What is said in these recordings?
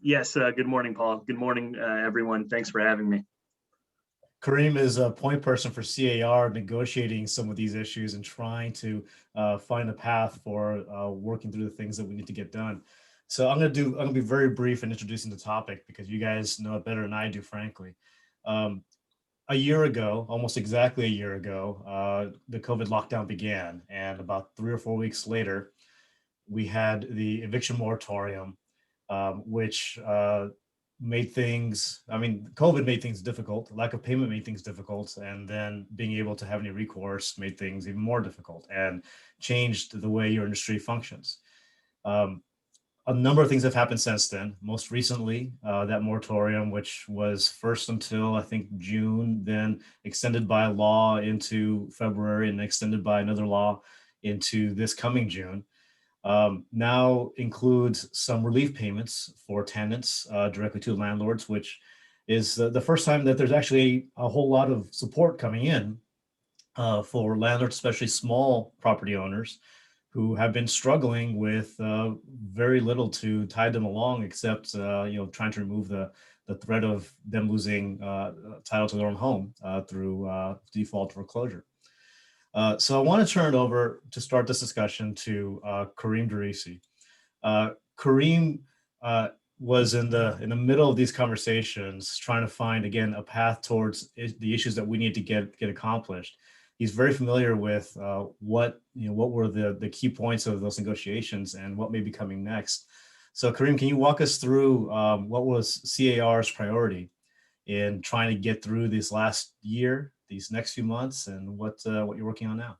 Yes, good morning, Paul. Good morning, everyone. Thanks for having me. Karim is a point person for CAR, negotiating some of these issues and trying to find a path for working through the things that we need to get done. So I'm gonna be very brief in introducing the topic because you guys know it better than I do, frankly. Um, a year ago, almost exactly a year ago, the COVID lockdown began, and about 3 or 4 weeks later, we had the eviction moratorium, which made things, I mean, COVID made things difficult, lack of payment made things difficult, and then being able to have any recourse made things even more difficult and changed the way your industry functions. Um, a number of things have happened since then. Most recently, that moratorium, which was first until I think June, then extended by law into February and extended by another law into this coming June, now includes some relief payments for tenants directly to landlords, which is the first time that there's actually a whole lot of support coming in for landlords, especially small property owners who have been struggling with very little to tide them along, except trying to remove the threat of them losing title to their own home through default foreclosure. So I want to turn it over to start this discussion to Karim Drissi. Karim was in the middle of these conversations, trying to find again a path towards the issues that we need to get accomplished. He's very familiar with what were the key points of those negotiations and what may be coming next. So Karim, can you walk us through what was CAR's priority in trying to get through this last year, these next few months, and what you're working on now?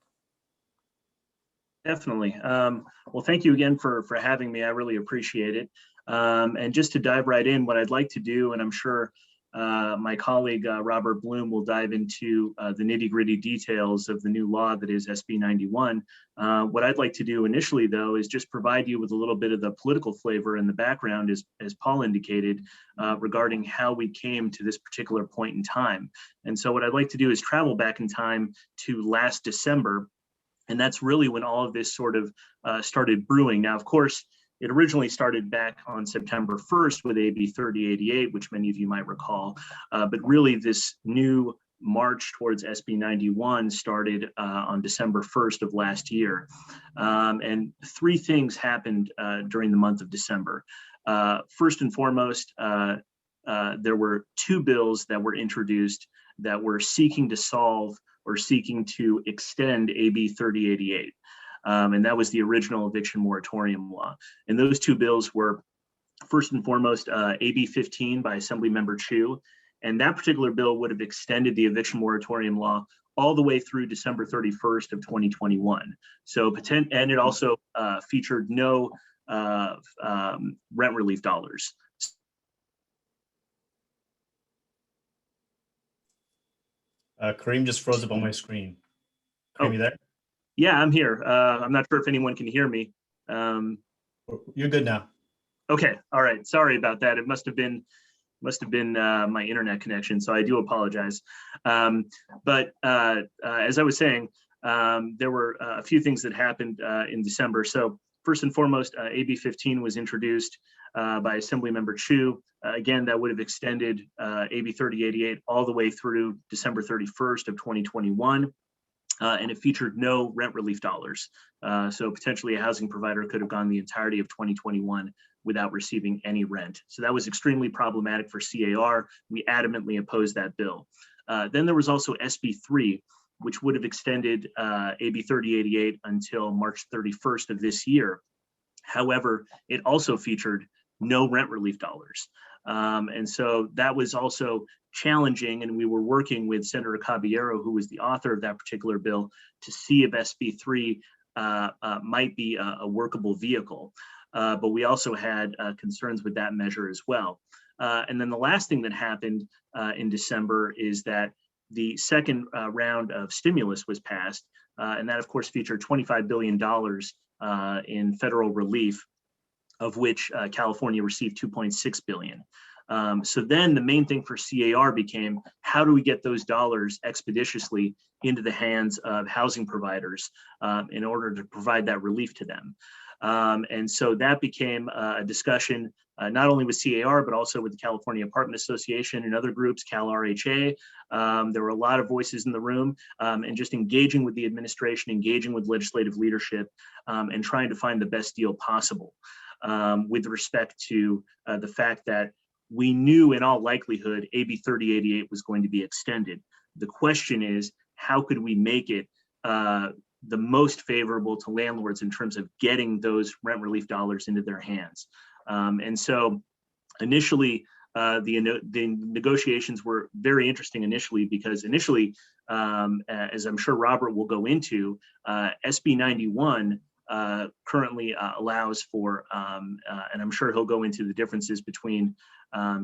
Definitely. Well, thank you again for having me. I really appreciate it. And just to dive right in, what I'd like to do, and I'm sure my colleague Robert Bloom will dive into the nitty-gritty details of the new law that is SB 91. What I'd like to do initially, though, is just provide you with a little bit of the political flavor in the background, as Paul indicated, regarding how we came to this particular point in time. And so what I'd like to do is travel back in time to last December. And that's really when all of this sort of started brewing. Now, of course, it originally started back on September 1st with AB 3088, which many of you might recall. But really, this new march towards SB 91 started on December 1st of last year. And three things happened during the month of December. First and foremost, there were two bills that were introduced that were seeking to solve or seeking to extend AB 3088. And that was the original eviction moratorium law. And those two bills were, first and foremost, AB 15 by Assemblymember Chu. And that particular bill would have extended the eviction moratorium law all the way through December 31st of 2021. So, and it also featured no rent relief dollars. Karim just froze up on my screen. Karim, you there? Yeah, I'm here. I'm not sure if anyone can hear me. You're good now. Okay, all right. Sorry about that. It must have been my internet connection, so I do apologize. But as I was saying, there were a few things that happened in December. So first and foremost, AB 15 was introduced by Assemblymember Chu. Again, that would have extended AB 3088 all the way through December 31st of 2021. And it featured no rent relief dollars. So potentially a housing provider could have gone the entirety of 2021 without receiving any rent. So that was extremely problematic for CAR. We adamantly opposed that bill. Then there was also SB 3, which would have extended AB 3088 until March 31st of this year. However, it also featured no rent relief dollars. And so that was also challenging, and we were working with Senator Caballero, who was the author of that particular bill, to see if SB 3 might be a workable vehicle. But we also had concerns with that measure as well. And then the last thing that happened in December is that the second round of stimulus was passed, and that of course featured $25 billion in federal relief, of which California received $2.6 billion. So then the main thing for CAR became, how do we get those dollars expeditiously into the hands of housing providers in order to provide that relief to them? And so that became a discussion not only with CAR, but also with the California Apartment Association and other groups, CalRHA. There were a lot of voices in the room, and just engaging with the administration, engaging with legislative leadership, and trying to find the best deal possible with respect to the fact that we knew in all likelihood AB 3088 was going to be extended. The question is, how could we make it the most favorable to landlords in terms of getting those rent relief dollars into their hands? And so initially, the negotiations were very interesting initially, because initially, as I'm sure Robert will go into, SB 91 currently allows for, and I'm sure he'll go into the differences between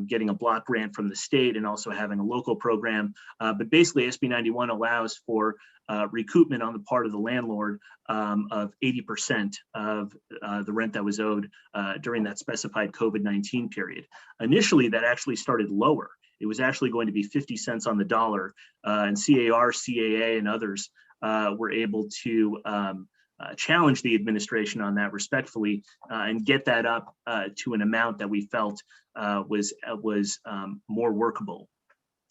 getting a block grant from the state and also having a local program. But basically, SB 91 allows for recoupment on the part of the landlord of 80% of the rent that was owed during that specified COVID-19 period. Initially, that actually started lower. It was actually going to be 50 cents on the dollar, and CAR, CAA, and others were able to challenge the administration on that respectfully and get that up to an amount that we felt was more workable.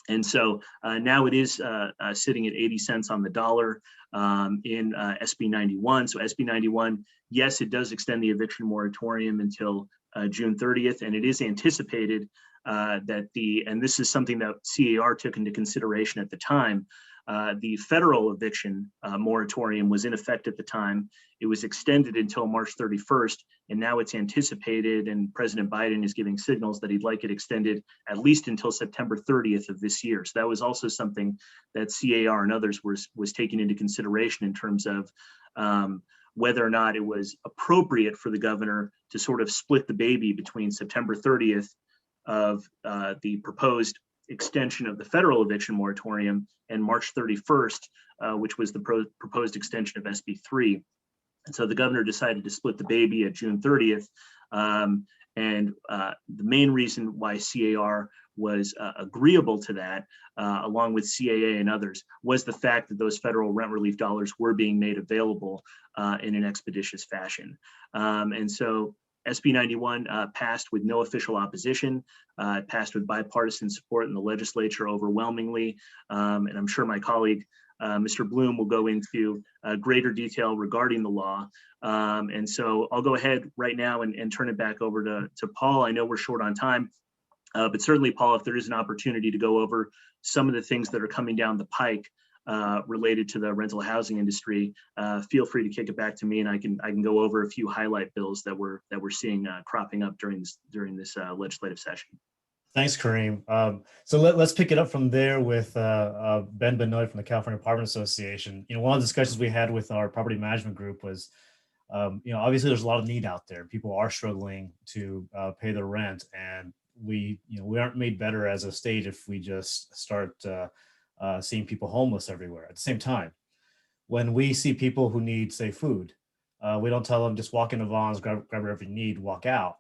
And so now it is sitting at 80 cents on the dollar in SB 91. So SB 91, yes, it does extend the eviction moratorium until June 30th, and it is anticipated that and this is something that CAR took into consideration at the time, the federal eviction moratorium was in effect at the time. It was extended until March 31st, and now it's anticipated, and President Biden is giving signals that he'd like it extended at least until September 30th of this year. So that was also something that CAR and others was taking into consideration in terms of whether or not it was appropriate for the governor to sort of split the baby between September 30th of the proposed extension of the federal eviction moratorium and March 31st, which was the proposed extension of SB 3. And so the governor decided to split the baby at June 30th. And the main reason why CAR was agreeable to that, along with CAA and others, was the fact that those federal rent relief dollars were being made available in an expeditious fashion. And so SB 91 passed with no official opposition, passed with bipartisan support in the legislature overwhelmingly. And I'm sure my colleague, Mr. Bloom, will go into greater detail regarding the law. And so I'll go ahead right now and turn it back over to Paul. I know we're short on time, but certainly, Paul, if there is an opportunity to go over some of the things that are coming down the pike related to the rental housing industry, feel free to kick it back to me, and I can go over a few highlight bills that we're seeing cropping up during this legislative session. Thanks, Karim. So let's pick it up from there with Benoit from the California Apartment Association. One of the discussions we had with our property management group was, obviously there's a lot of need out there. People are struggling to pay their rent, and we aren't made better as a state if we just start seeing people homeless everywhere at the same time. When we see people who need, say, food, we don't tell them just walk into Vaughn's, grab whatever you need, walk out.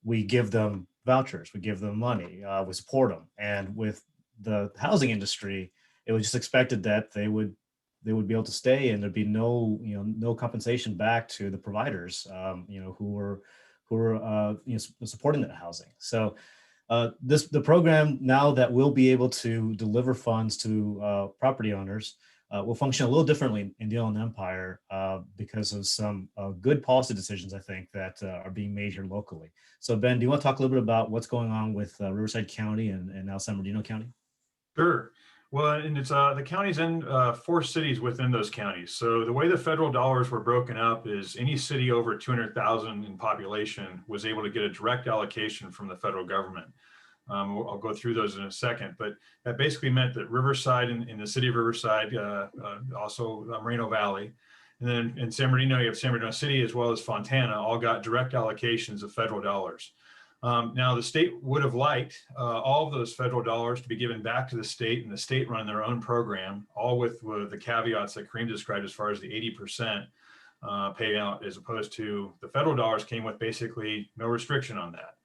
We give them vouchers, we give them money, we support them. And with the housing industry, it was just expected that they would be able to stay, and there'd be no compensation back to the providers, who were supporting that housing. So the program, now that we'll be able to deliver funds to property owners, will function a little differently in the Inland Empire because of some good policy decisions, I think, that are being made here locally. So Ben, do you want to talk a little bit about what's going on with Riverside County and now San Bernardino County? Sure. Well, and it's the county's in 4 cities within those counties. So the way the federal dollars were broken up is any city over 200,000 in population was able to get a direct allocation from the federal government. I'll go through those in a second, but that basically meant that Riverside, in the city of Riverside, also Moreno Valley, and then in San Bernardino, you have San Bernardino City as well as Fontana, all got direct allocations of federal dollars. Now, the state would have liked all of those federal dollars to be given back to the state, and the state run their own program, all with the caveats that Karim described as far as the 80% payout, as opposed to the federal dollars came with basically no restriction on that.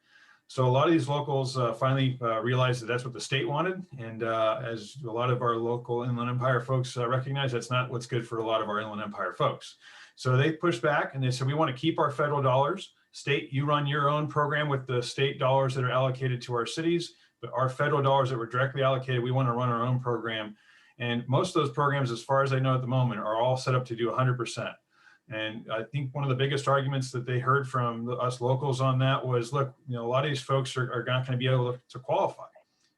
So a lot of these locals finally realized that that's what the state wanted. And as a lot of our local Inland Empire folks recognize, that's not what's good for a lot of our Inland Empire folks. So they pushed back and they said, we want to keep our federal dollars State, you run your own program with the state dollars that are allocated to our cities, but our federal dollars that were directly allocated, we want to run our own program. And most of those programs, as far as I know at the moment, are all set up to do 100%. And I think one of the biggest arguments that they heard from us locals on that was, look, a lot of these folks are not going to be able to qualify.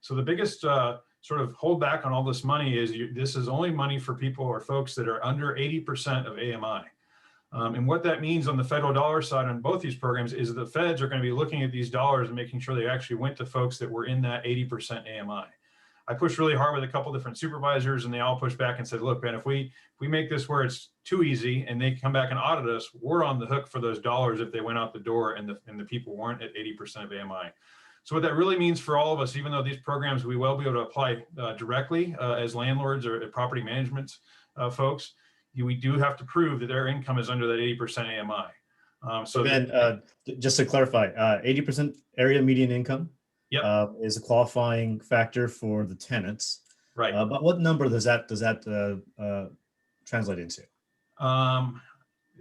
So the biggest sort of holdback on all this money is this is only money for people or folks that are under 80% of AMI. And what that means on the federal dollar side on both these programs is the feds are going to be looking at these dollars and making sure they actually went to folks that were in that 80% AMI. I pushed really hard with a couple different supervisors, and they all pushed back and said, look, Ben, if we make this where it's too easy and they come back and audit us, we're on the hook for those dollars if they went out the door and the people weren't at 80% of AMI. So what that really means for all of us, even though these programs we will be able to apply directly as landlords or property management folks, we do have to prove that their income is under that 80% AMI. So Ben, just to clarify, 80% area median income. Yep. Is a qualifying factor for the tenants. Right. But what number does that translate into?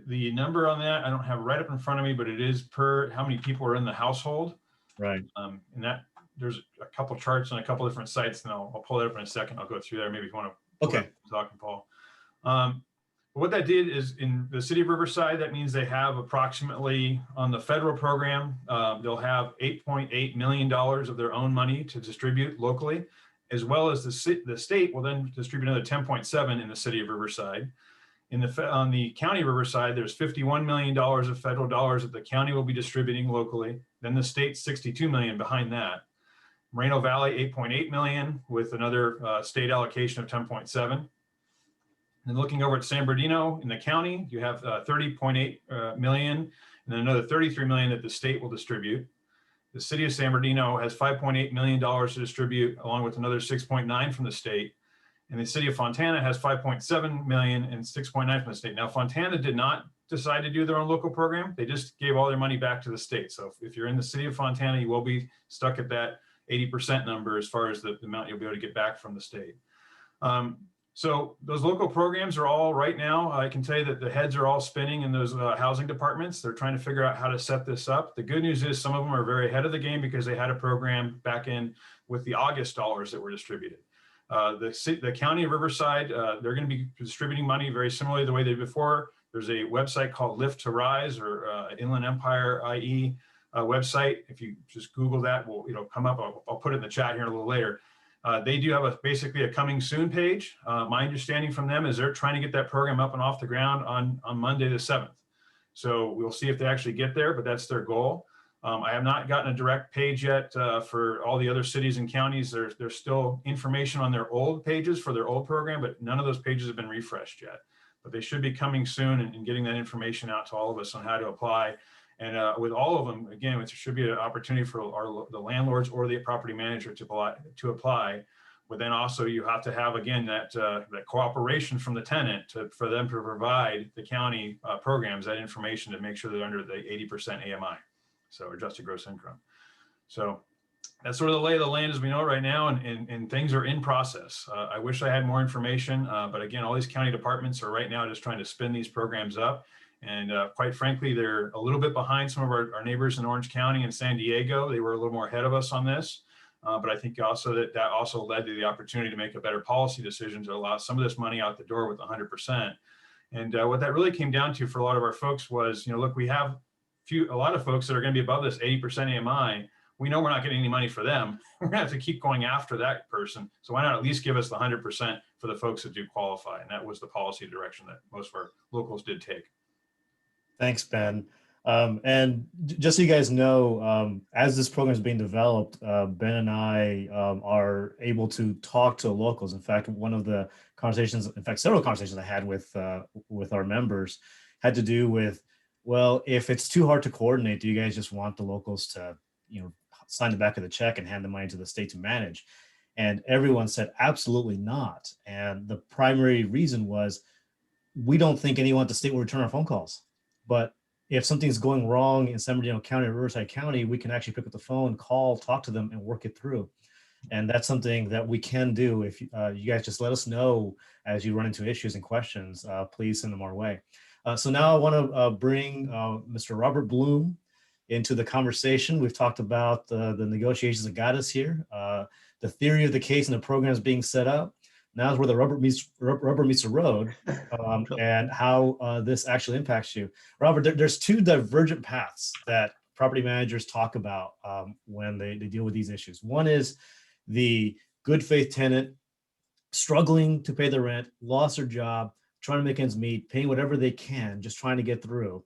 The number on that I don't have right up in front of me, but it is per how many people are in the household. Right. And that there's a couple charts on a couple different sites, and I'll pull it up in a second. I'll go through there. Maybe if you want to. Okay. Talking, Paul. What that did is in the city of Riverside, that means they have approximately on the federal program, they'll have $8.8 million of their own money to distribute locally, as well as the state will then distribute another 10.7 in the city of Riverside. On the county of Riverside, there's $51 million of federal dollars that the county will be distributing locally. Then the state's $62 million behind that. Moreno Valley, $8.8 million with another state allocation of 10.7. And looking over at San Bernardino in the county, you have 30.8 million, and then another 33 million that the state will distribute. The city of San Bernardino has $5.8 million to distribute, along with another 6.9 from the state. And the city of Fontana has 5.7 million and 6.9 from the state. Now, Fontana did not decide to do their own local program. They just gave all their money back to the state. So if you're in the city of Fontana, you will be stuck at that 80% number as far as the amount you'll be able to get back from the state. So those local programs are all right now, I can tell you that the heads are all spinning in those housing departments. They're trying to figure out how to set this up. The good news is some of them are very ahead of the game because they had a program back in with the August dollars that were distributed. The county of Riverside, they're going to be distributing money very similarly the way they did before. There's a website called Lift to Rise or Inland Empire IE website. If you just Google that, it'll come up. I'll put it in the chat here a little later. They do have basically a coming soon page. My understanding from them is they're trying to get that program up and off the ground on Monday the 7th. So we'll see if they actually get there, but that's their goal. I have not gotten a direct page yet for all the other cities and counties. There's still information on their old pages for their old program, but none of those pages have been refreshed yet. But they should be coming soon and getting that information out to all of us on how to apply. And with all of them, again, it should be an opportunity for the landlords or the property manager to apply. But then also you have to have, again, that cooperation from the tenant for them to provide the county programs that information to make sure they're under the 80% AMI, so adjusted gross income. So that's sort of the lay of the land as we know it right now, and things are in process. I wish I had more information, but again, all these county departments are right now just trying to spin these programs up. And quite frankly, they're a little bit behind some of our neighbors in Orange County and San Diego. They were a little more ahead of us on this. But I think also that also led to the opportunity to make a better policy decision to allow some of this money out the door with 100%. And what that really came down to for a lot of our folks was, look, we have a lot of folks that are going to be above this 80% AMI. We know we're not getting any money for them. We're going to have to keep going after that person. So why not at least give us the 100% for the folks that do qualify? And that was the policy direction that most of our locals did take. Thanks, Ben. And just so you guys know, as this program is being developed, Ben and I are able to talk to locals. In fact, one of the conversations, in fact, several conversations I had with our members had to do with, well, if it's too hard to coordinate, do you guys just want the locals to, sign the back of the check and hand the money to the state to manage? And everyone said, absolutely not. And the primary reason was, we don't think anyone at the state will return our phone calls. But if something's going wrong in San Bernardino County or Riverside County, we can actually pick up the phone, call, talk to them, and work it through. And that's something that we can do. If you guys just let us know as you run into issues and questions, please send them our way. So now I want to bring Mr. Robert Bloom. into the conversation. We've talked about the negotiations that got us here, the theory of the case and the programs being set up. Now is where the rubber meets the road, and how this actually impacts you. Robert, there's two divergent paths that property managers talk about when they deal with these issues. One is the good faith tenant struggling to pay their rent, lost their job, trying to make ends meet, paying whatever they can, just trying to get through,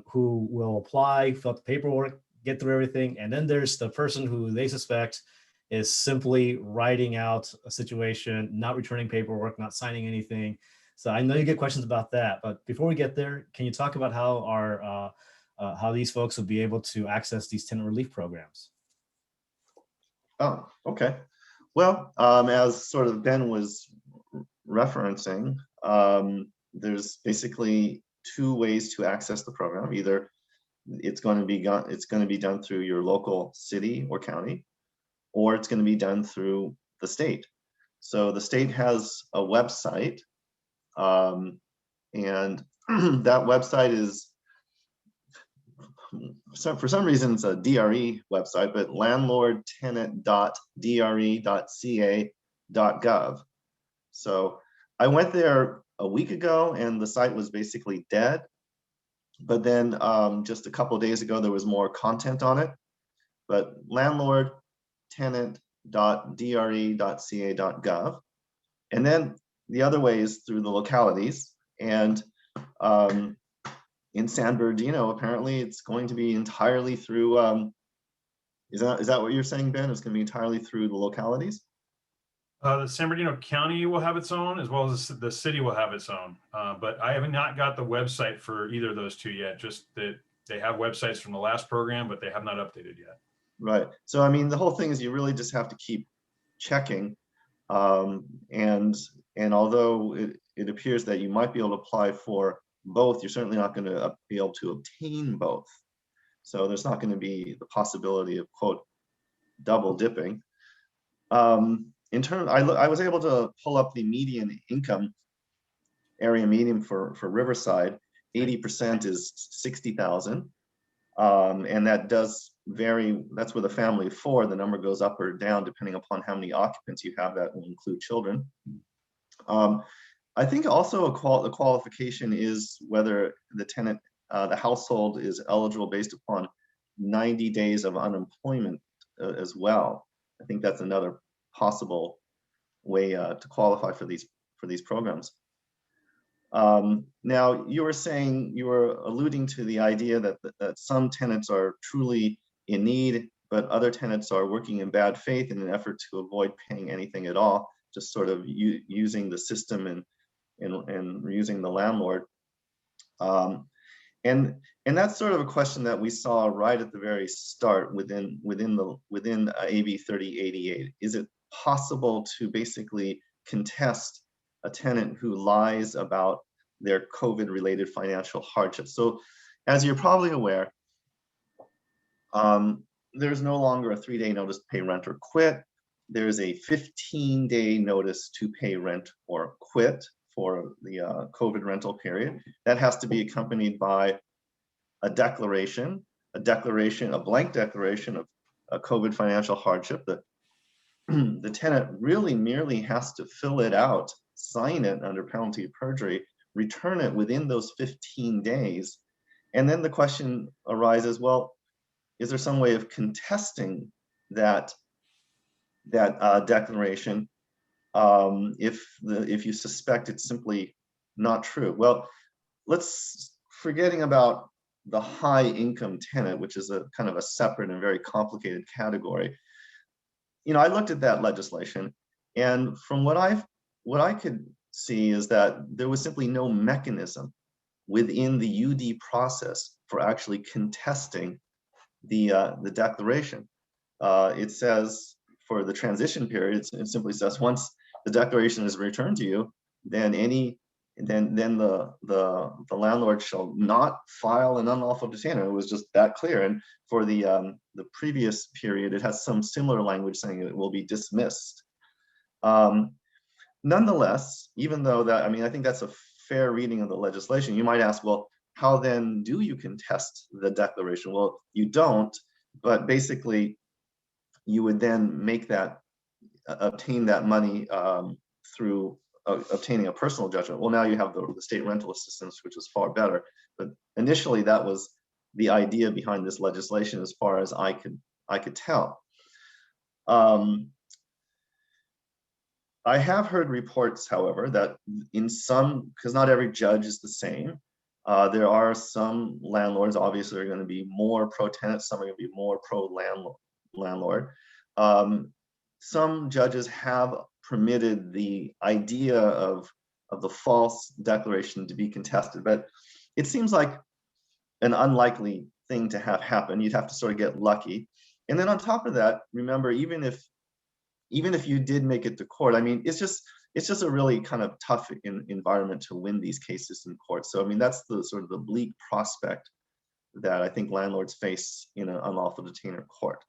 who will apply, fill out the paperwork, get through everything. And then there's the person who they suspect is simply writing out a situation, not returning paperwork, not signing anything. So I know you get questions about that, but before we get there, can you talk about how how these folks will be able to access these tenant relief programs? Oh, okay. Well, as sort of Ben was referencing, there's basically two ways to access the program. Either it's going to be done through your local city or county, or it's going to be done through the state. So the state has a website, and that website is, for some reason, it's a DRE website, but landlordtenant.dre.ca.gov. So I went there a week ago and the site was basically dead. But then just a couple of days ago, there was more content on it. But landlordtenant.dre.ca.gov. And then the other way is through the localities. And in San Bernardino, apparently it's going to be entirely through, is that what you're saying, Ben? It's going to be entirely through the localities? The San Bernardino County will have its own, as well as the city will have its own. But I have not got the website for either of those two yet. Just that they have websites from the last program, but they have not updated yet. Right. So, I mean, the whole thing is you really just have to keep checking. And although it appears that you might be able to apply for both, you're certainly not going to be able to obtain both. So there's not going to be the possibility of, quote, double dipping. In turn, I was able to pull up the median income, area median for Riverside. 80% is 60,000. And that does vary. That's with a family of 4. The number goes up or down depending upon how many occupants you have. That will include children. I think also the qualification is whether the tenant, the household is eligible based upon 90 days of unemployment as well. I think that's another possible way to qualify for these programs. Now, you were alluding to the idea that some tenants are truly in need, but other tenants are working in bad faith in an effort to avoid paying anything at all, just sort of using the system and using the landlord. And that's sort of a question that we saw right at the very start within AB 3088. Is it possible to basically contest a tenant who lies about their COVID-related financial hardship? So, as you're probably aware, there's no longer a 3-day notice to pay rent or quit. There's a 15-day notice to pay rent or quit for the COVID rental period. That has to be accompanied by a declaration, a blank declaration of a COVID financial hardship. That the tenant really merely has to fill it out, sign it under penalty of perjury, return it within those 15 days. And then the question arises, well, is there some way of contesting that declaration if you suspect it's simply not true? Well, forgetting about the high income tenant, which is a kind of a separate and very complicated category. I looked at that legislation, and from what I could see is that there was simply no mechanism within the UD process for actually contesting the declaration. It says for the transition period, it simply says once the declaration is returned to you, then the landlord shall not file an unlawful detainer. It was just that clear. And for the previous period, it has some similar language saying it will be dismissed. Nonetheless, even though that, I think that's a fair reading of the legislation, you might ask, well, how then do you contest the declaration? Well, you don't, but basically you would then make that, obtain that money through obtaining a personal judgment. Well, now you have the state rental assistance, which is far better. But initially that was the idea behind this legislation, as far as I could tell. I have heard reports, however, that in some, because not every judge is the same, there are some landlords, obviously, are going to be more pro-tenant, some are going to be more pro-landlord. Some judges have permitted the idea of the false declaration to be contested, but it seems like an unlikely thing to have happen. You'd have to sort of get lucky. And then on top of that, remember, even if you did make it to court, I mean, it's just a really kind of tough environment to win these cases in court. So I mean, that's the sort of the bleak prospect that I think landlords face in an unlawful detainer court.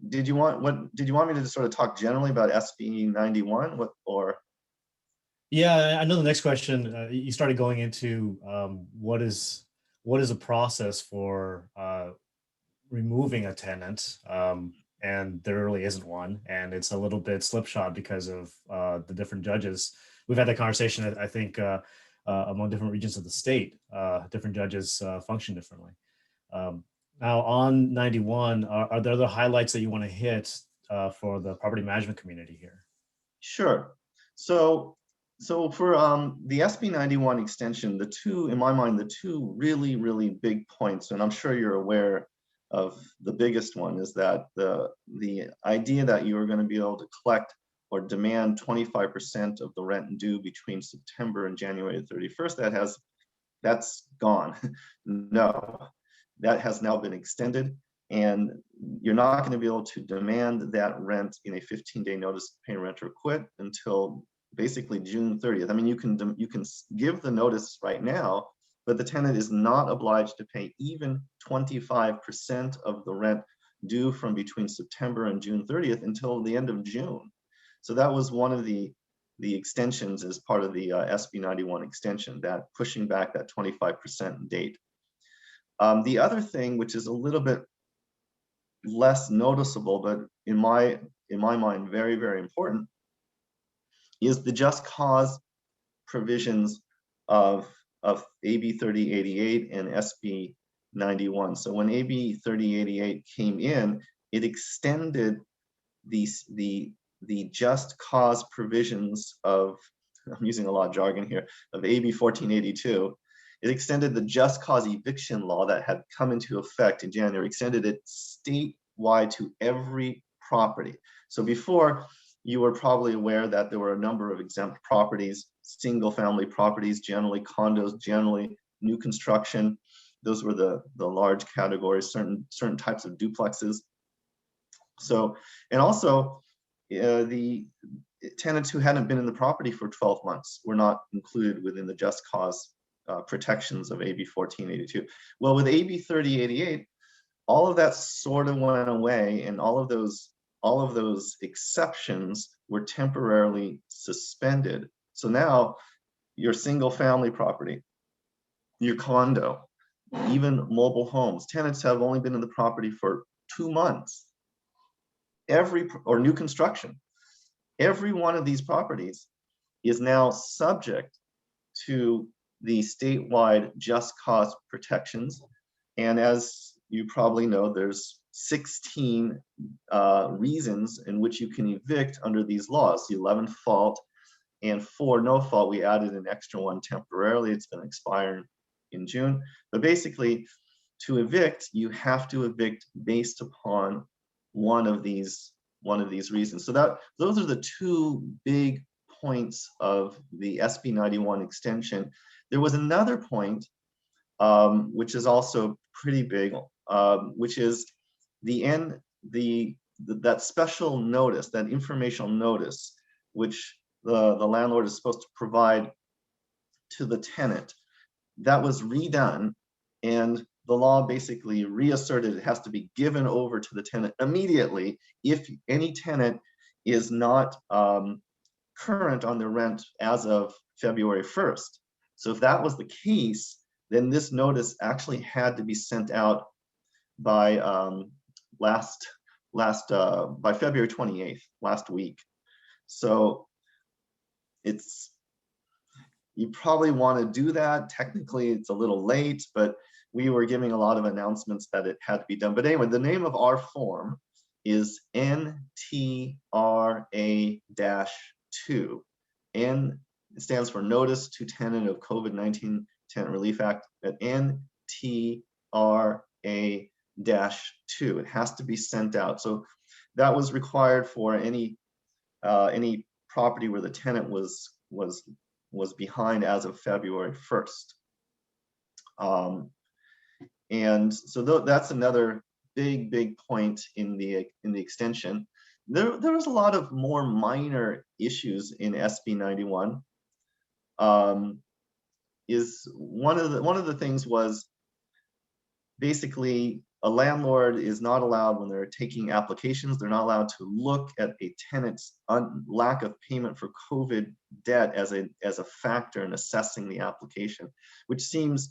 Did you want me to just sort of talk generally about SB 91? Yeah, I know the next question, you started going into what is a process for removing a tenant, and there really isn't one, and it's a little bit slipshod because of the different judges. We've had that conversation, I think, among different regions of the state. Different judges function differently. Now on 91, are there other highlights that you want to hit for the property management community here? Sure. So for the SB 91 extension, in my mind, the two really, really big points, and I'm sure you're aware of the biggest one, is that the idea that you are going to be able to collect or demand 25% of the rent due between September and January 31st, that's gone. No, that has now been extended, and you're not going to be able to demand that rent in a 15-day notice to pay rent or quit until basically June 30th. I mean, you can give the notice right now, but the tenant is not obliged to pay even 25% of the rent due from between September and June 30th until the end of June. So that was one of the extensions as part of the SB 91 extension, that pushing back that 25% date. The other thing, which is a little bit less noticeable, but in my mind, very, very important, is the just cause provisions of AB 3088 and SB 91. So when AB 3088 came in, it extended the just cause provisions of, I'm using a lot of jargon here, of AB 1482. It extended the just cause eviction law that had come into effect in January, extended it statewide to every property. So before, you were probably aware that there were a number of exempt properties, single family properties, generally condos, generally new construction. Those were the large categories, certain types of duplexes. So, and also the tenants who hadn't been in the property for 12 months were not included within the just cause protections of AB 1482. Well, with AB 3088, all of that sort of went away, and all of those exceptions were temporarily suspended. So now your single family property, your condo, even mobile homes, tenants have only been in the property for 2 months. Or new construction, every one of these properties is now subject to the statewide just cause protections. And as you probably know, there's 16 reasons in which you can evict under these laws. The 11th fault and 4 no fault. We added an extra one temporarily. It's going to expire in June. But basically, to evict, you have to evict based upon one of these reasons. So those are the two big points of the SB 91 extension. There was another point, which is also pretty big, which is that special notice, that informational notice, which the landlord is supposed to provide to the tenant. That was redone, and the law basically reasserted it has to be given over to the tenant immediately if any tenant is not current on their rent as of February 1st. So if that was the case, then this notice actually had to be sent out by by February 28th, last week. So you probably want to do that. Technically, it's a little late, but we were giving a lot of announcements that it had to be done. But anyway, the name of our form is NTRA-2. N stands for Notice to Tenant of COVID-19 Tenant Relief Act, at NTRA-2. It has to be sent out. So that was required for any property where the tenant was behind as of February 1st. And so that's another big point in the extension. There was a lot of more minor issues in SB 91. Is one of the things was basically a landlord is not allowed, when they're taking applications, they're not allowed to look at a tenant's lack of payment for COVID debt as a factor in assessing the application, which seems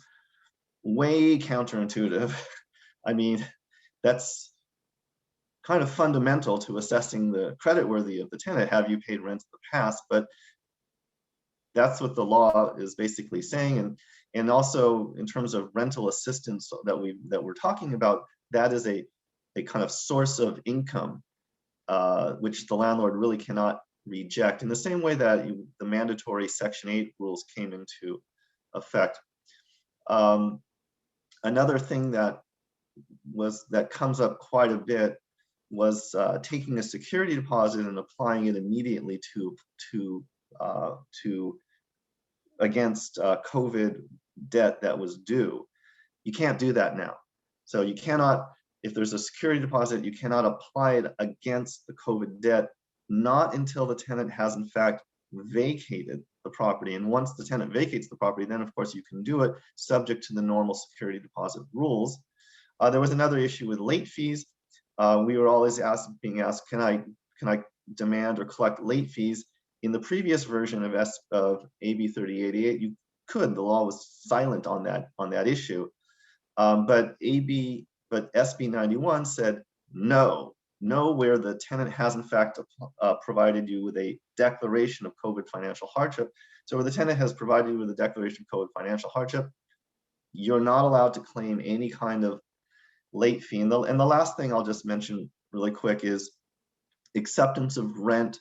way counterintuitive. I mean, that's kind of fundamental to assessing the creditworthiness of the tenant. Have you paid rent in the past? But that's what the law is basically saying. And also in terms of rental assistance that we're talking about, that is a kind of source of income, which the landlord really cannot reject, in the same way that the mandatory Section 8 rules came into effect. Another thing that comes up quite a bit was taking a security deposit and applying it immediately against COVID debt that was due. You can't do that now. So you cannot, if there's a security deposit, you cannot apply it against the COVID debt, not until the tenant has in fact vacated the property. And once the tenant vacates the property, then of course you can do it, subject to the normal security deposit rules. There was another issue with late fees. We were always being asked, can I demand or collect late fees? In the previous version of AB 3088, you could. The law was silent on that issue. But SB 91 said no, where the tenant has in fact provided you with a declaration of COVID financial hardship. So where the tenant has provided you with a declaration of COVID financial hardship, you're not allowed to claim any kind of late fee. And the last thing I'll just mention really quick is acceptance of rent.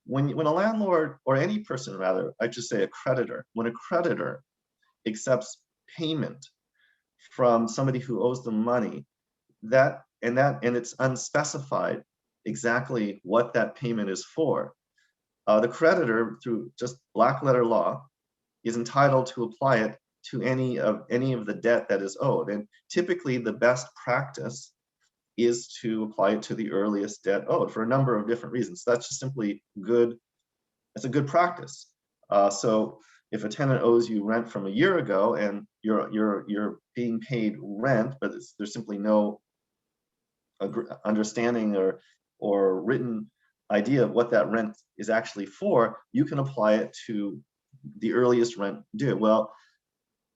When a landlord, or any person rather, I should say a creditor, when a creditor accepts payment from somebody who owes them money, and it's unspecified exactly what that payment is for, the creditor, through just black letter law, is entitled to apply it to any of the debt that is owed. And typically the best practice is to apply it to the earliest debt owed for a number of different reasons. That's just simply good. It's a good practice. So if a tenant owes you rent from a year ago and you're being paid rent, but there's simply no understanding or written idea of what that rent is actually for, you can apply it to the earliest rent due. Well,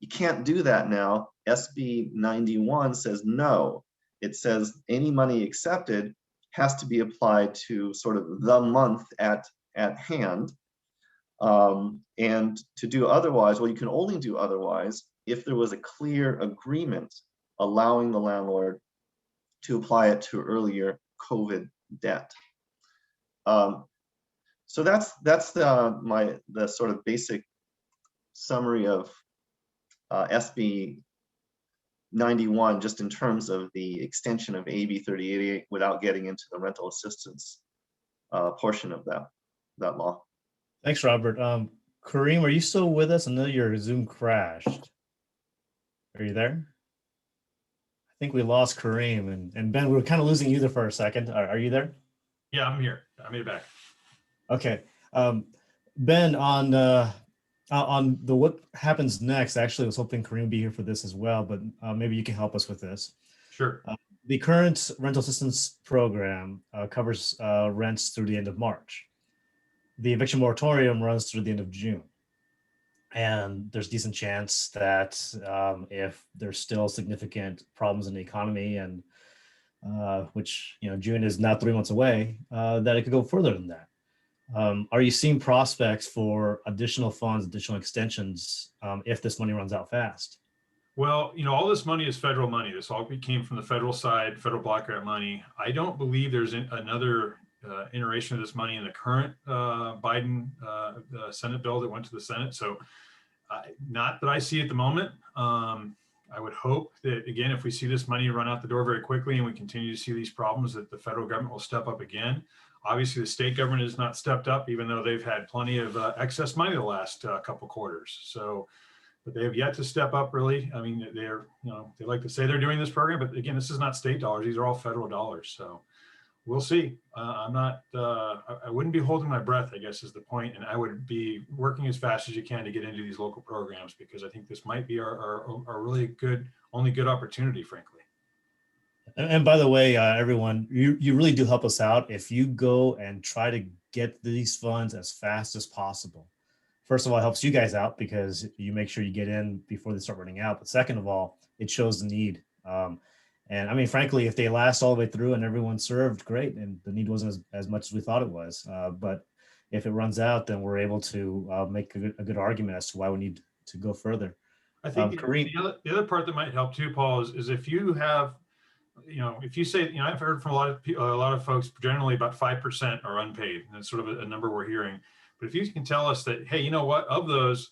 you can't do that now. SB 91 says no. It says any money accepted has to be applied to sort of the month at hand. And to do otherwise, well, you can only do otherwise if there was a clear agreement allowing the landlord to apply it to earlier COVID debt. So that's the sort of basic summary of SB 91, just in terms of the extension of AB 3088 without getting into the rental assistance portion of that law. Thanks, Robert. Karim, are you still with us? I know your Zoom crashed. Are you there? I think we lost Karim, and Ben, we were kind of losing you there for a second. Are you there? Yeah, I'm here. I made it back. Okay. Ben, on the what happens next, actually, I was hoping Karim would be here for this as well, but maybe you can help us with this. Sure. The current rental assistance program covers rents through the end of March. the eviction moratorium runs through the end of June. And there's decent chance that if there's still significant problems in the economy, and which, June is now 3 months away, that it could go further than that. Are you seeing prospects for additional funds, additional extensions, if this money runs out fast? Well, all this money is federal money. This all came from the federal side, federal block grant money. I don't believe there's another iteration of this money in the current Biden Senate bill that went to the Senate. So not that I see at the moment. I would hope that, again, if we see this money run out the door very quickly and we continue to see these problems, that the federal government will step up again. Obviously, the state government has not stepped up, even though they've had plenty of excess money the last couple quarters. So, but they have yet to step up, really. I mean, they're, they like to say they're doing this program, but again, this is not state dollars. These are all federal dollars. So we'll see. I wouldn't be holding my breath, I guess is the point. And I would be working as fast as you can to get into these local programs, because I think this might be our really only good opportunity, frankly. And by the way, everyone, you really do help us out if you go and try to get these funds as fast as possible. First of all, it helps you guys out because you make sure you get in before they start running out. But second of all, it shows the need. And I mean, frankly, if they last all the way through and everyone served, great. And the need wasn't as much as we thought it was. But if it runs out, then we're able to make a good argument as to why we need to go further. I think Karim, the other part that might help too, Paul, is if you have, if you say, I've heard from a lot of folks, generally about 5% are unpaid. And that's sort of a number we're hearing. But if you can tell us that, hey, you know what, of those,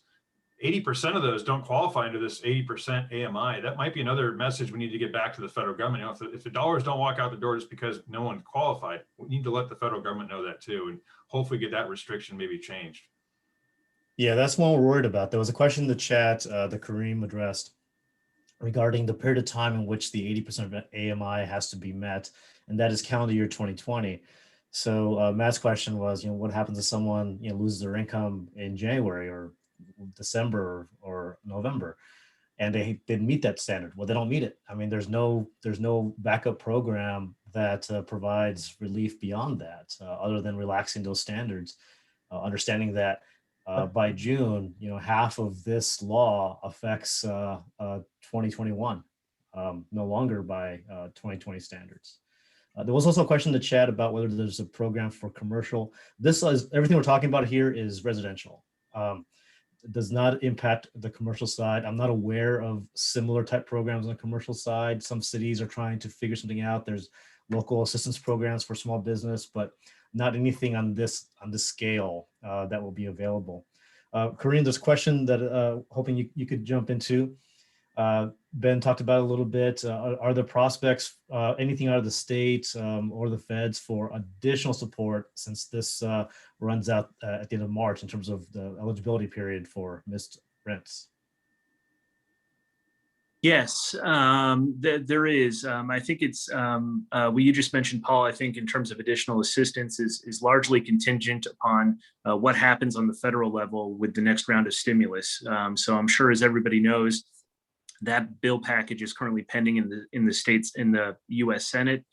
80% of those don't qualify into this 80% AMI, that might be another message we need to get back to the federal government. If the dollars don't walk out the door just because no one qualified, we need to let the federal government know that too, and hopefully get that restriction maybe changed. Yeah, that's one we're worried about. There was a question in the chat that Karim addressed regarding the period of time in which the 80% of AMI has to be met, and that is calendar year 2020. So Matt's question was, what happens if someone loses their income in January or December or November, and they didn't meet that standard? Well, they don't meet it. I mean, there's no backup program that provides relief beyond that, other than relaxing those standards, understanding that by June, half of this law affects 2021, no longer by 2020 standards. There was also a question in the chat about whether there's a program for commercial. This is everything we're talking about here is residential. It does not impact the commercial side. I'm not aware of similar type programs on the commercial side. Some cities are trying to figure something out. There's local assistance programs for small business, but not anything on this scale that will be available. Karim, there's a question that hoping you could jump into. Ben talked about it a little bit. Are there prospects, anything out of the state or the feds for additional support since this runs out at the end of March in terms of the eligibility period for missed rents? Yes, there is. I think it's what you just mentioned, Paul. I think in terms of additional assistance is largely contingent upon what happens on the federal level with the next round of stimulus. So I'm sure, as everybody knows, that bill package is currently pending in the U.S. Senate,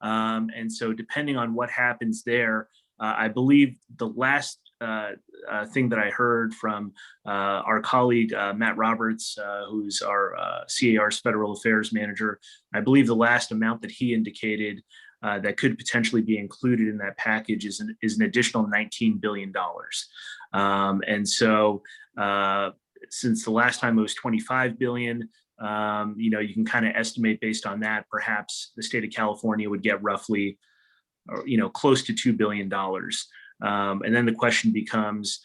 and so depending on what happens there, I believe the last thing that I heard from our colleague Matt Roberts, who's our CAR's Federal Affairs Manager, I believe the last amount that he indicated that could potentially be included in that package is an additional $19 billion, and so. Since the last time it was 25 billion, you can kind of estimate based on that, perhaps the state of California would get roughly, close to $2 billion. And then the question becomes,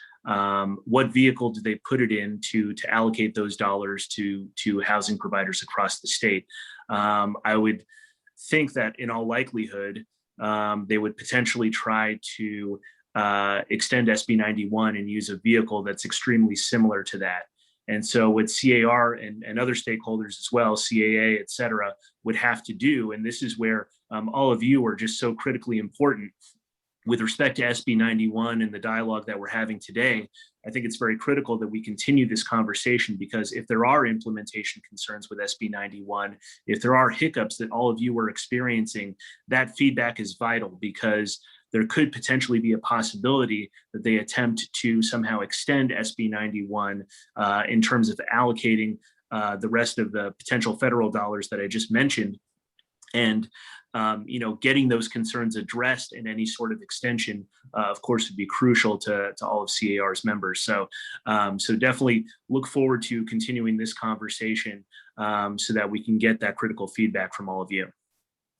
what vehicle do they put it in to allocate those dollars to housing providers across the state? I would think that in all likelihood, they would potentially try to extend SB 91 and use a vehicle that's extremely similar to that. And so what CAR and other stakeholders as well, CAA, et cetera, would have to do, and this is where all of you are just so critically important with respect to SB 91 and the dialogue that we're having today. I think it's very critical that we continue this conversation, because if there are implementation concerns with SB 91, if there are hiccups that all of you are experiencing, that feedback is vital, because there could potentially be a possibility that they attempt to somehow extend SB 91 in terms of allocating the rest of the potential federal dollars that I just mentioned. And getting those concerns addressed in any sort of extension, of course, would be crucial to all of CAR's members. So definitely look forward to continuing this conversation so that we can get that critical feedback from all of you.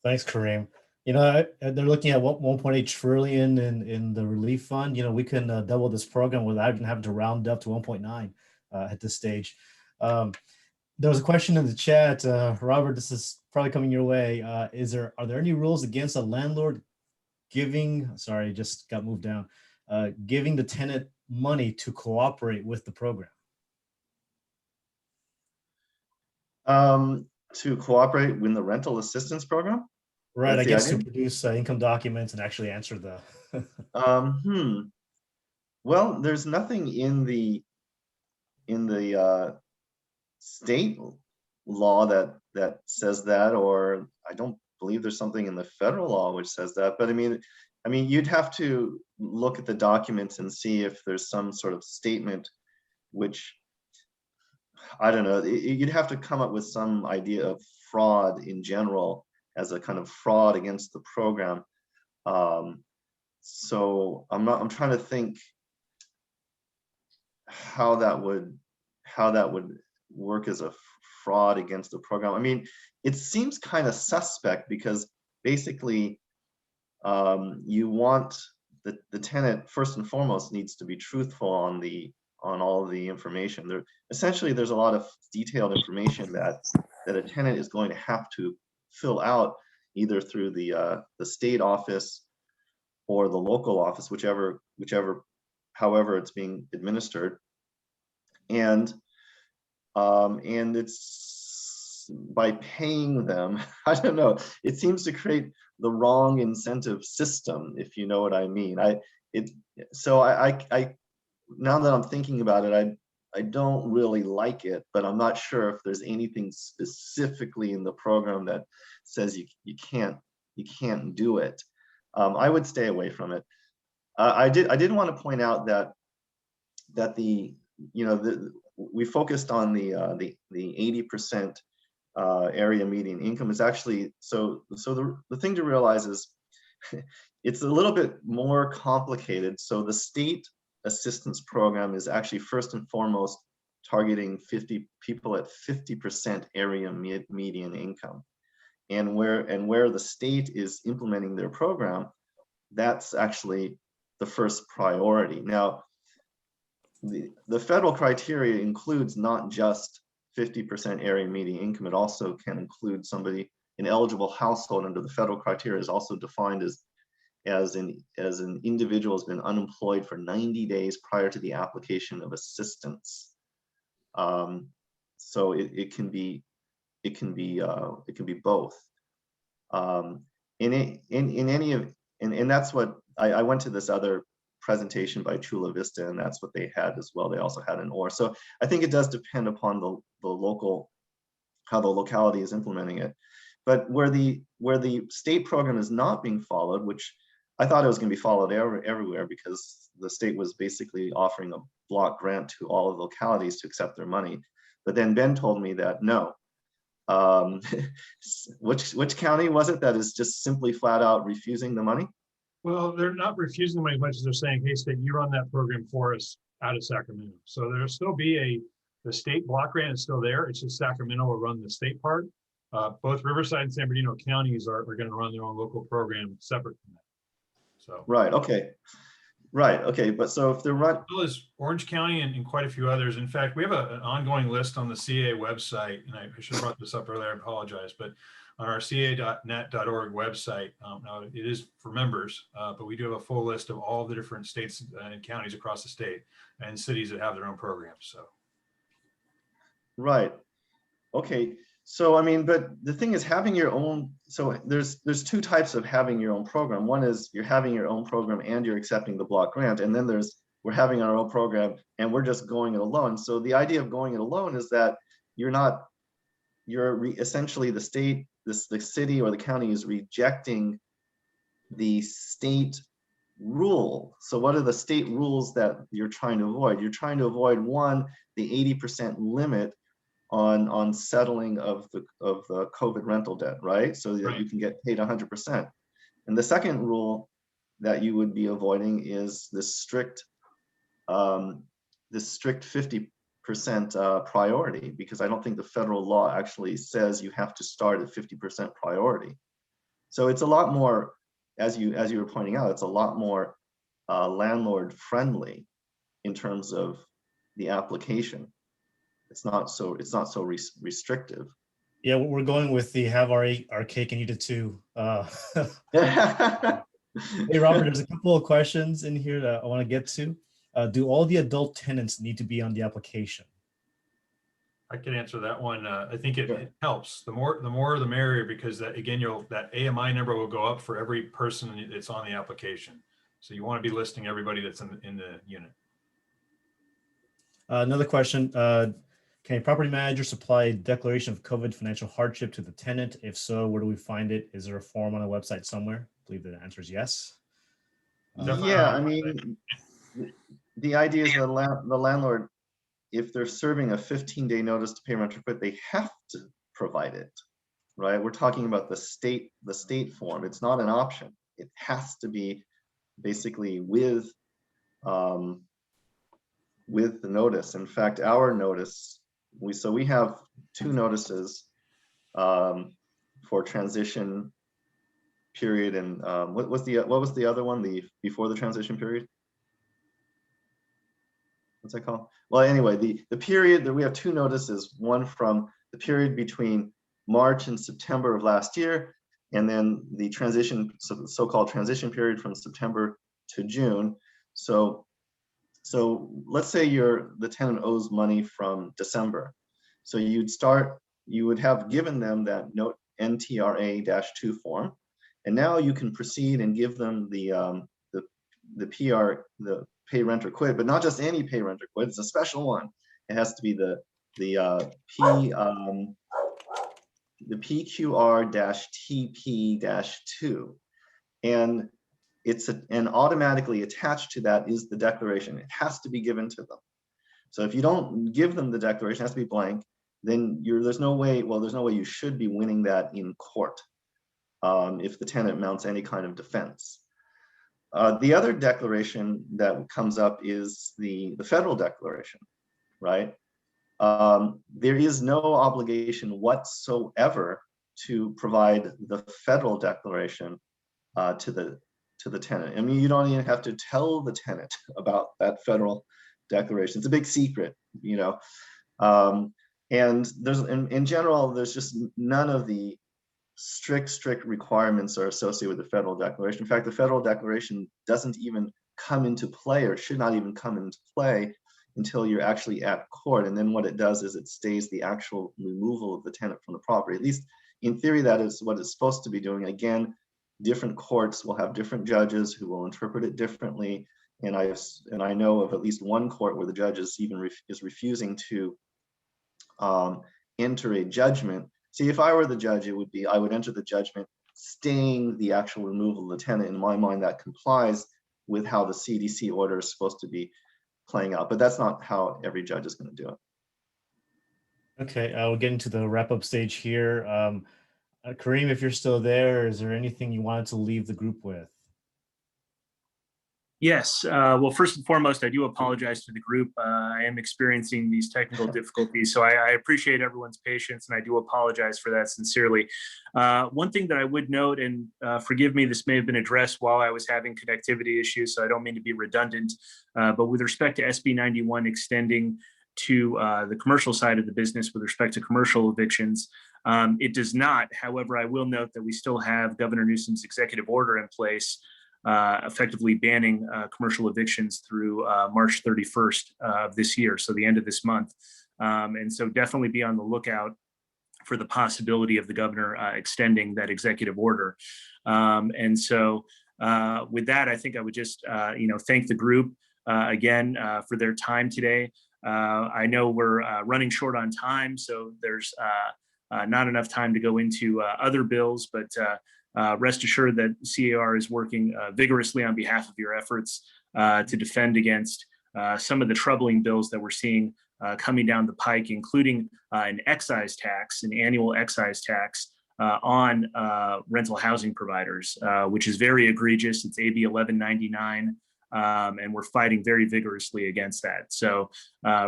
Thanks, Karim. They're looking at 1.8 trillion in the relief fund. We can double this program without even having to round up to 1.9 at this stage. There was a question in the chat, Robert, this is probably coming your way. Are there any rules against a landlord giving the tenant money to cooperate with the program? To cooperate in the rental assistance program? Right, I guess to produce income documents and actually answer the. Well, there's nothing in the state law that says that, or I don't believe there's something in the federal law which says that. But I mean, you'd have to look at the documents and see if there's some sort of statement which, I don't know, you'd have to come up with some idea of fraud in general as a kind of fraud against the program. So I'm trying to think how that would work as a fraud against the program. I mean, it seems kind of suspect because basically you want the tenant first and foremost needs to be truthful on all of the information. Essentially there's a lot of detailed information that a tenant is going to have to fill out either through the state office or the local office, however it's being administered. And it's by paying them, I don't know, it seems to create the wrong incentive system, if you know what I mean. So now that I'm thinking about it, I don't really like it, but I'm not sure if there's anything specifically in the program that says you can't do it. I would stay away from it. I did want to point out that we focused on the 80% area median income is actually, so the thing to realize is it's a little bit more complicated. So the state assistance program is actually first and foremost targeting people at 50% area median income. And where the state is implementing their program, that's actually the first priority. Now, the federal criteria includes not just 50% area median income, it also can include somebody, an eligible household under the federal criteria is also defined as an individual has been unemployed for 90 days prior to the application of assistance. So it can be both. And that's what I went to this other presentation by Chula Vista, and that's what they had as well. They also had an OR. So I think it does depend upon the local, how the locality is implementing it. But where the state program is not being followed, which I thought it was going to be followed everywhere because the state was basically offering a block grant to all of the localities to accept their money. But then Ben told me that no, which county was it that is just simply flat out refusing the money? Well, they're not refusing the money as much as they're saying, hey, state, you run that program for us out of Sacramento. So there'll still be the state block grant is still there. It's just Sacramento will run the state part. Both Riverside and San Bernardino counties are going to run their own local program separate from that. So right, okay. Right, okay, but so if they're right. As well as Orange County and quite a few others. In fact, we have an ongoing list on the CA website, and I should have brought this up earlier, I apologize, but on our ca.net.org website, now it is for members, but we do have a full list of all the different states and counties across the state and cities that have their own programs. So, right, okay. So I mean, but the thing is having your own, so there's two types of having your own program. One is you're having your own program and you're accepting the block grant, and then we're having our own program and we're just going it alone. So the idea of going it alone is that essentially the state, the city or the county is rejecting the state rule. So what are the state rules that you're trying to avoid? You're trying to avoid, one, the 80% limit on settling of the COVID rental debt, right? So that you can get paid 100%. And the second rule that you would be avoiding is this strict 50% priority, because I don't think the federal law actually says you have to start at 50% priority. So it's a lot more, as you were pointing out, it's a lot more landlord friendly in terms of the application. It's not so restrictive. Yeah, we're going with the have our cake and eat it too. Hey, Robert, there's a couple of questions in here that I want to get to. Do all the adult tenants need to be on the application? I can answer that one. I think it helps. The more the merrier, because that, again, that AMI number will go up for every person that's on the application. So you want to be listing everybody that's in the unit. Another question. Can a property manager supply a declaration of COVID financial hardship to the tenant? If so, where do we find it? Is there a form on a website somewhere? I believe the answer is yes. Yeah, I mean, the idea is the landlord, if they're serving a 15-day notice to pay rent or quit, they have to provide it, right? We're talking about the state form. It's not an option. It has to be basically with the notice. In fact, our notice, we have 2 notices for transition period, and what was the other one, the before the transition period? What's that called? Well, anyway, the period that we have 2 notices, one from the period between March and September of last year, and then the transition, so-called transition period from September to June. So let's say the tenant owes money from December. So you would have given them that note NTRA-2 form, and now you can proceed and give them the pay rent or quit, but not just any pay rent or quit. It's a special one. It has to be the PQR-TP-2, and and automatically attached to that is the declaration. It has to be given to them. So if you don't give them the declaration, it has to be blank, then there's no way you should be winning that in court if the tenant mounts any kind of defense. The other declaration that comes up is the federal declaration, right? There is no obligation whatsoever to provide the federal declaration to the tenant. I mean, you don't even have to tell the tenant about that federal declaration. It's a big secret, you know. And there's in general, there's just none of the strict requirements are associated with the federal declaration. In fact, the federal declaration doesn't even come into play, or should not even come into play, until you're actually at court. And then what it does is it stays the actual removal of the tenant from the property. At least in theory, that is what it's supposed to be doing. Again, different courts will have different judges who will interpret it differently. And I know of at least one court where the judge is refusing to enter a judgment. See, if I were the judge, I would enter the judgment staying the actual removal of the tenant. In my mind, that complies with how the CDC order is supposed to be playing out, but that's not how every judge is going to do it. Okay, we'll get into the wrap-up stage here. Karim, if you're still there, is there anything you wanted to leave the group with? Yes. Well, first and foremost, I do apologize to the group. I am experiencing these technical difficulties, so I appreciate everyone's patience, and I do apologize for that sincerely. One thing that I would note, and forgive me, this may have been addressed while I was having connectivity issues, so I don't mean to be redundant, but with respect to SB 91 extending to the commercial side of the business with respect to commercial evictions, it does not. However, I will note that we still have Governor Newsom's executive order in place effectively banning commercial evictions through March 31st of this year, so the end of this month. And so definitely be on the lookout for the possibility of the governor extending that executive order. And so with that, I think I would just thank the group again for their time today. I know we're running short on time, so there's not enough time to go into other bills, but rest assured that CAR is working vigorously on behalf of your efforts to defend against some of the troubling bills that we're seeing coming down the pike, including an excise tax, an annual excise tax on rental housing providers, which is very egregious. It's AB 1199, and we're fighting very vigorously against that. So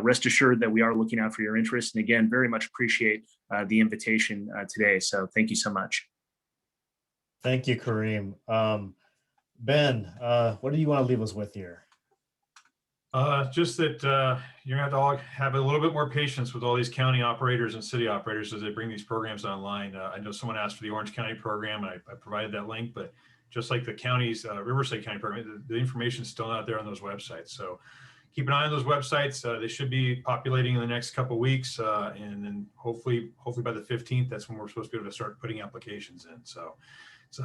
rest assured that we are looking out for your interests. And again, very much appreciate the invitation today. So thank you so much. Thank you, Karim. Ben, what do you want to leave us with here? Just that you're gonna have to all have a little bit more patience with all these county operators and city operators as they bring these programs online. I know someone asked for the Orange County program, and I provided that link, but just like the county's Riverside County program, the information is still not there on those websites. So keep an eye on those websites. They should be populating in the next couple of weeks, and then hopefully by the 15th, that's when we're supposed to be able to start putting applications in. So it's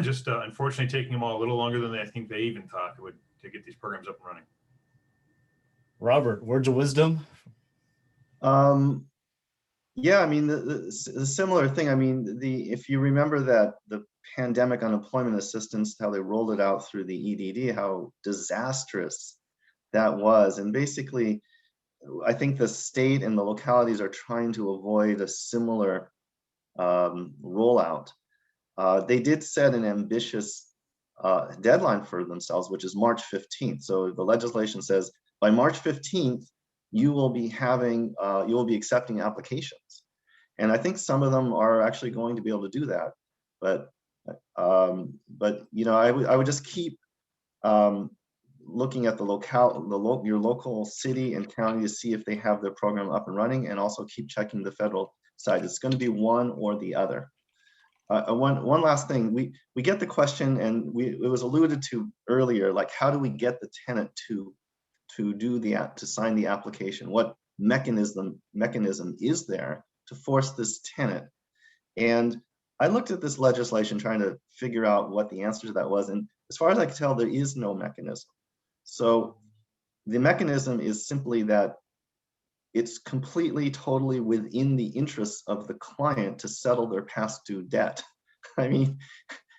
just unfortunately taking them all a little longer than I think they even thought it would to get these programs up and running. Robert, words of wisdom? Yeah, I mean, the similar thing. I mean, if you remember that the pandemic unemployment assistance, how they rolled it out through the EDD, how disastrous that was. And basically, I think the state and the localities are trying to avoid a similar rollout. They did set an ambitious deadline for themselves, which is March 15th. So the legislation says by March 15th, you will be accepting applications. And I think some of them are actually going to be able to do that. But you know, I would just keep looking at the your local city and county to see if they have their program up and running, and also keep checking the federal side. It's going to be one or the other. One last thing, we get the question, and it was alluded to earlier, like how do we get the tenant to sign the application? What mechanism is there to force this tenant? And I looked at this legislation trying to figure out what the answer to that was, and as far as I can tell, there is no mechanism. So the mechanism is simply that it's completely, totally within the interests of the client to settle their past due debt. I mean,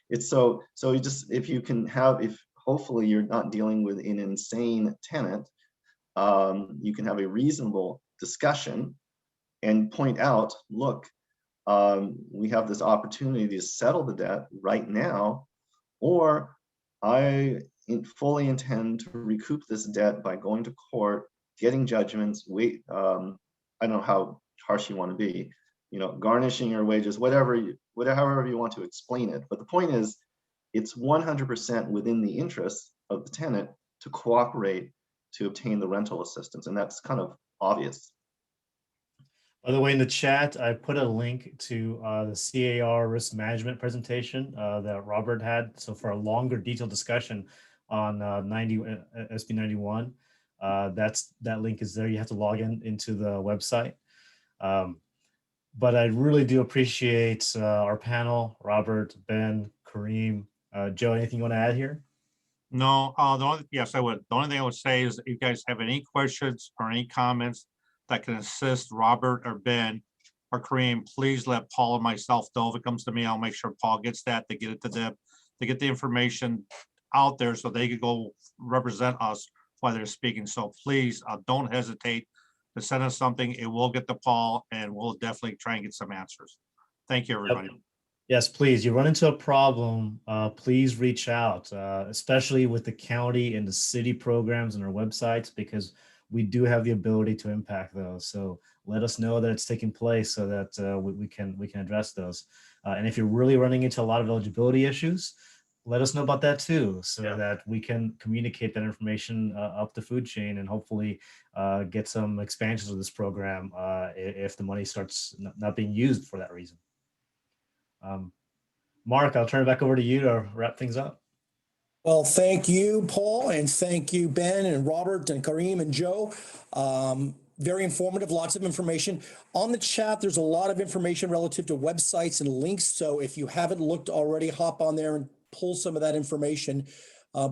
it's so you just, if hopefully you're not dealing with an insane tenant, you can have a reasonable discussion and point out, look, we have this opportunity to settle the debt right now, or I fully intend to recoup this debt by going to court, getting judgments, I don't know how harsh you want to be, you know, garnishing your wages, however you want to explain it. But the point is, it's 100% within the interest of the tenant to cooperate to obtain the rental assistance. And that's kind of obvious. By the way, in the chat, I put a link to the CAR risk management presentation that Robert had. So for a longer detailed discussion on SB 91, that link is there. You have to log into the website. But I really do appreciate our panel, Robert, Ben, Karim, Joe. Anything you want to add here? No, yes, I would. The only thing I would say is if you guys have any questions or any comments that can assist Robert or Ben or Karim, please let Paul and myself know. If it comes to me, I'll make sure Paul gets that, to get it to them, to get the information out there so they could go represent us while they're speaking. So please don't hesitate to send us something. It will get to Paul, and we'll definitely try and get some answers. Thank you, everybody. Yep. Yes, please. You run into a problem, please reach out, especially with the county and the city programs and our websites, because we do have the ability to impact those. So let us know that it's taking place so that we can address those. And if you're really running into a lot of eligibility issues, let us know about that too, so that we can communicate that information up the food chain and hopefully get some expansions of this program if the money starts not being used for that reason. Mark, I'll turn it back over to you to wrap things up. Well, thank you, Paul, and thank you, Ben and Robert and Karim and Joe. Very informative, lots of information. On the chat, there's a lot of information relative to websites and links. So if you haven't looked already, hop on there and pull some of that information.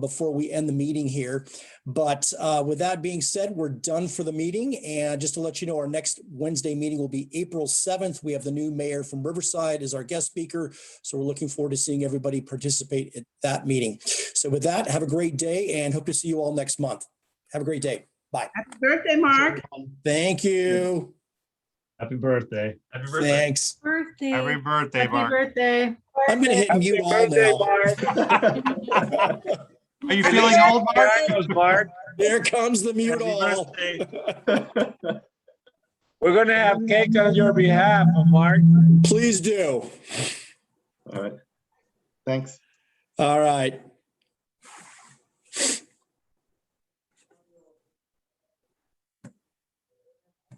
before we end the meeting here. But with that being said, we're done for the meeting. And just to let you know, our next Wednesday meeting will be April 7th. We have the new mayor from Riverside as our guest speaker. So we're looking forward to seeing everybody participate at that meeting. So with that, have a great day and hope to see you all next month. Have a great day. Bye. Happy birthday, Mark. Thank you. Happy birthday. Happy birthday. Thanks. Birthday. Happy birthday, Happy Mark. birthday. I'm going to hit Happy mute all birthday, now. Mark. Are you feeling old, Mark? Mark. There comes the mute Happy all. birthday. We're gonna have cake on your behalf, Mark. Please do. All right. Thanks. All right.